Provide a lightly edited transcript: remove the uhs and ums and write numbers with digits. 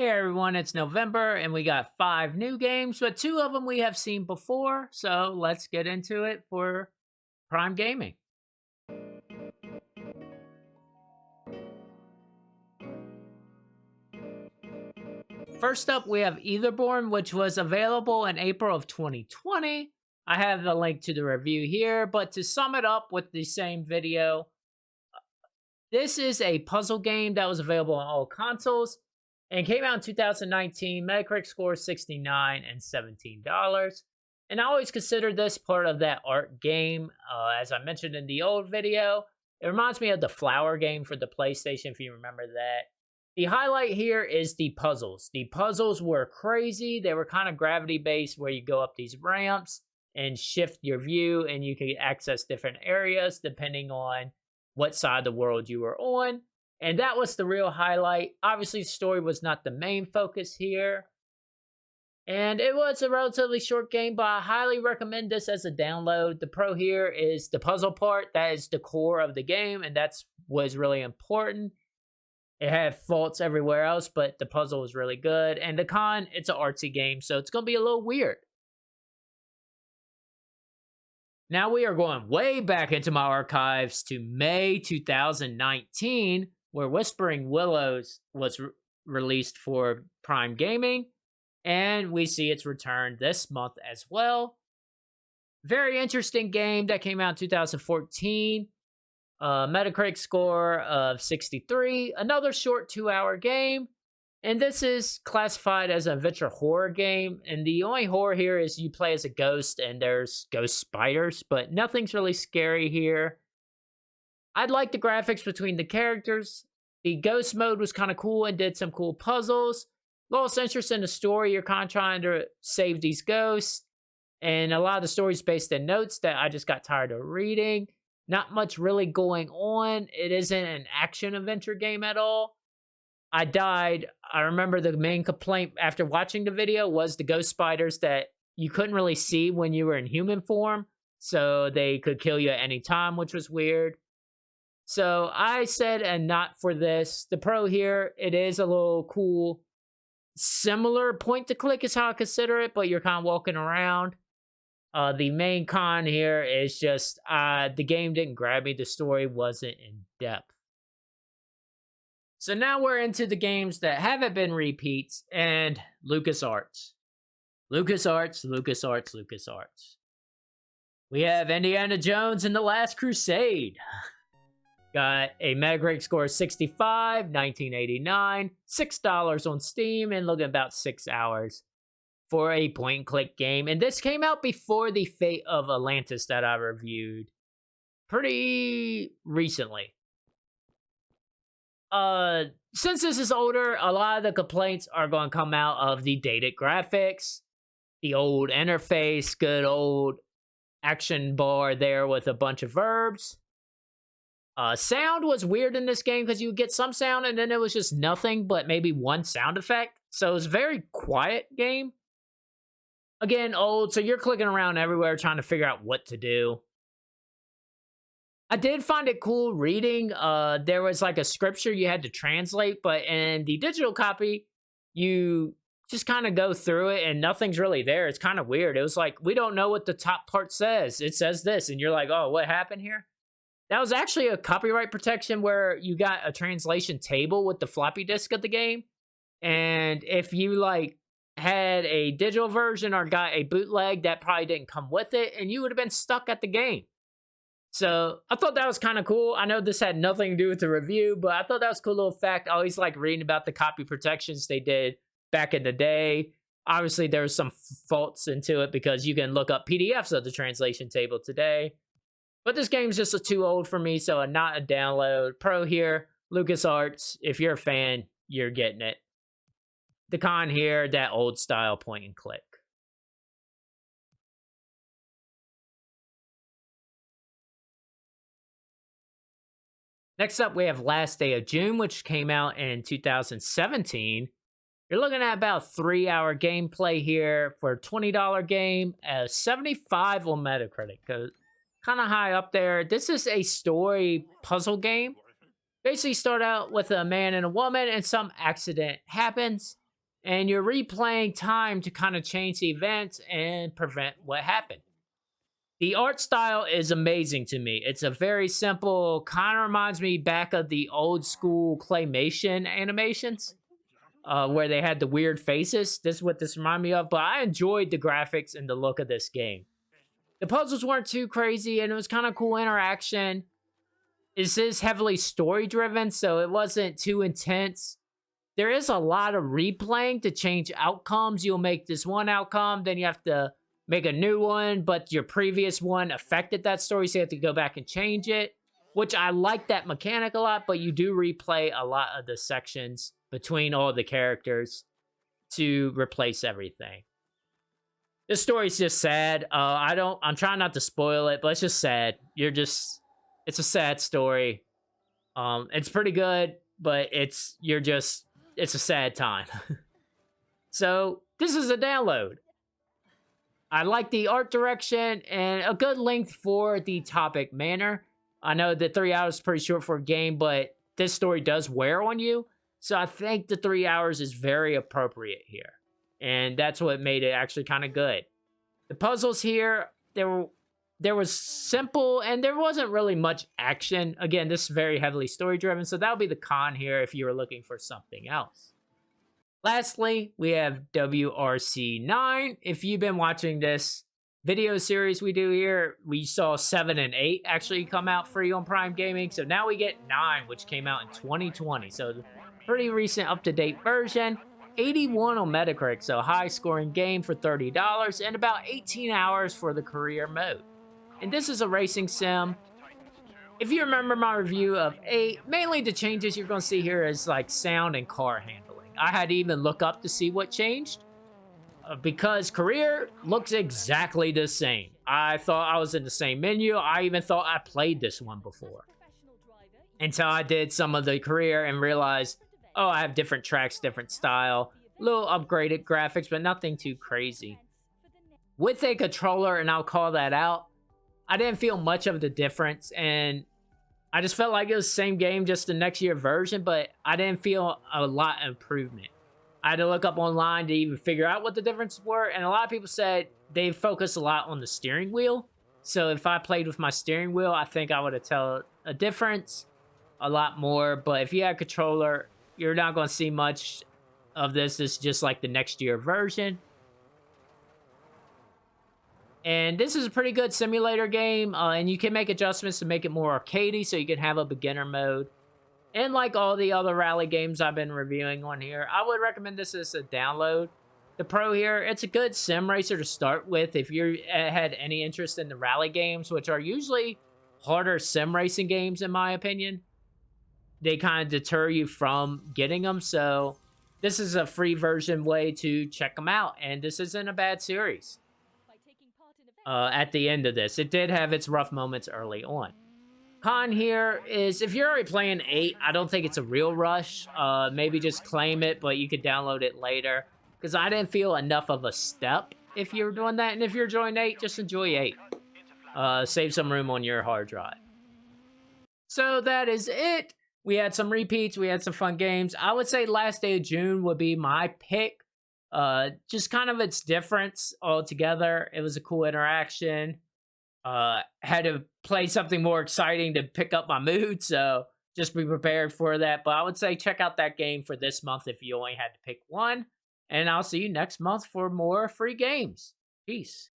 Hey everyone, it's November and we got 5 new games, but 2 of them we have seen before. So let's get into it for Prime Gaming. First up, we have Etherborn, which was available in April of 2020. I have the link to the review here, but to sum it up with the same video, this is a puzzle game that was available on all consoles and came out in 2019. Metacritic score 69 and $17. And I always consider this part of that art game. As I mentioned in the old video, it reminds me of the Flower game for the PlayStation, if you remember that. The highlight here is the puzzles. The puzzles were crazy. They were kind of gravity-based, where you go up these ramps and shift your view, and you can access different areas depending on what side of the world you were on. And that was the real highlight. Obviously, the story was not the main focus here. And it was a relatively short game, but I highly recommend this as a download. The pro here is the puzzle part. That is the core of the game, and that's what's really important. It had faults everywhere else, but the puzzle was really good. And the con, it's an artsy game, so it's going to be a little weird. Now we are going way back into my archives to May 2019, where Whispering Willows was released for Prime Gaming. And we see its return this month as well. Very interesting game that came out in 2014. Metacritic score of 63. Another short 2-hour game. And this is classified as an adventure horror game. And the only horror here is you play as a ghost and there's ghost spiders. But nothing's really scary here. I'd like the graphics between the characters. The ghost mode was kind of cool and did some cool puzzles. Lost interest in the story. You're kind of trying to save these ghosts. And a lot of the story is based in notes that I just got tired of reading. Not much really going on. It isn't an action adventure game at all. I died. I remember the main complaint after watching the video was the ghost spiders that you couldn't really see when you were in human form. So they could kill you at any time, which was weird. So I said, and not for this. The pro here, it is a little cool. Similar point to click is how I consider it, but you're kind of walking around. The main con here is just the game didn't grab me. The story wasn't in depth. So now we're into the games that haven't been repeats and LucasArts. LucasArts. We have Indiana Jones and the Last Crusade. Got a Metacritic score of 65, 1989, $6 on Steam, and looking about 6 hours for a point-and-click game. And this came out before the Fate of Atlantis that I reviewed pretty recently. Since this is older, a lot of the complaints are going to come out of the dated graphics, the old interface, good old action bar there with a bunch of verbs. Sound was weird in this game because you would get some sound and then it was just nothing but maybe one sound effect. So it was a very quiet game. Again, old, so you're clicking around everywhere trying to figure out what to do. I did find it cool reading. There was like a scripture you had to translate, but in the digital copy, you just kind of go through it and nothing's really there. It's kind of weird. It was like, we don't know what the top part says. It says this, and you're like, oh, what happened here? That was actually a copyright protection where you got a translation table with the floppy disk of the game. And if you like had a digital version or got a bootleg, that probably didn't come with it, and you would have been stuck at the game. So I thought that was kind of cool. I know this had nothing to do with the review, but I thought that was a cool little fact. I always like reading about the copy protections they did back in the day. Obviously, there was some faults into it because you can look up PDFs of the translation table today. But this game's just too old for me, so not a download. Pro here, LucasArts. If you're a fan, you're getting it. The con here, that old style point and click. Next up, we have Last Day of June, which came out in 2017. You're looking at about 3-hour gameplay here for a $20 game, 75 on Metacritic. Kind of high up there. This is a story puzzle game. Basically start out with a man and a woman and some accident happens. and you're replaying time to kind of change the events and prevent what happened. The art style is amazing to me. It's a very simple, kind of reminds me back of the old school claymation animations where they had the weird faces. This is what this reminded me of, but I enjoyed the graphics and the look of this game. The puzzles weren't too crazy, and it was kind of cool interaction. This is heavily story driven, so it wasn't too intense. There is a lot of replaying to change outcomes. You'll make this one outcome, then you have to make a new one, but your previous one affected that story, so you have to go back and change it, which I like that mechanic a lot, but you do replay a lot of the sections between all the characters to replace everything. This story's just sad. I'm trying not to spoil it, but it's just sad. It's a sad story. It's pretty good, but it's a sad time. So this is a download. I like the art direction and a good length for the topic manner. I know that 3 hours is pretty short for a game, but this story does wear on you. So I think the 3 hours is very appropriate here. And that's what made it actually kind of good. The puzzles here, there was simple and there wasn't really much action. Again, this is very heavily story driven, so that'll be the con here if you were looking for something else. Lastly, we have WRC9. If you've been watching this video series we do here, we saw 7 and 8 actually come out free on Prime Gaming. So now we get 9, which came out in 2020. So pretty recent up-to-date version. 81 on Metacritic, so high scoring game for $30 and about 18 hours for the career mode. And this is a racing sim. If you remember my review of 8, mainly the changes you're going to see here is like sound and car handling. I had to even look up to see what changed because career looks exactly the same. I thought I was in the same menu. I even thought I played this one before until I did some of the career and realized, oh, I have different tracks, different style, little upgraded graphics, but nothing too crazy. With a controller, and I'll call that out, I didn't feel much of the difference, and I just felt like it was the same game, just the next year version, but I didn't feel a lot of improvement. I had to look up online to even figure out what the differences were, and a lot of people said they focus a lot on the steering wheel. So if I played with my steering wheel, I think I would have told a difference a lot more, but if you had a controller, you're not going to see much of this. It's just like the next year version. And this is a pretty good simulator game, and you can make adjustments to make it more arcadey, so you can have a beginner mode. And like all the other rally games I've been reviewing on here, I would recommend this as a download. The Pro here, it's a good sim racer to start with if you had any interest in the rally games, which are usually harder sim racing games in my opinion. They kind of deter you from getting them, so this is a free version way to check them out, and this isn't a bad series. At the end of this, it did have its rough moments early on. Con here is, if you're already playing 8, I don't think it's a real rush. Maybe just claim it, but you could download it later, because I didn't feel enough of a step if you're doing that, and if you're enjoying 8, just enjoy 8. Save some room on your hard drive. So that is it. We had some repeats, we had some fun games. I would say Last Day of June would be my pick. Just kind of its difference altogether. It was a cool interaction. Had to play something more exciting to pick up my mood, so just be prepared for that. But I would say check out that game for this month if you only had to pick one. And I'll see you next month for more free games. Peace.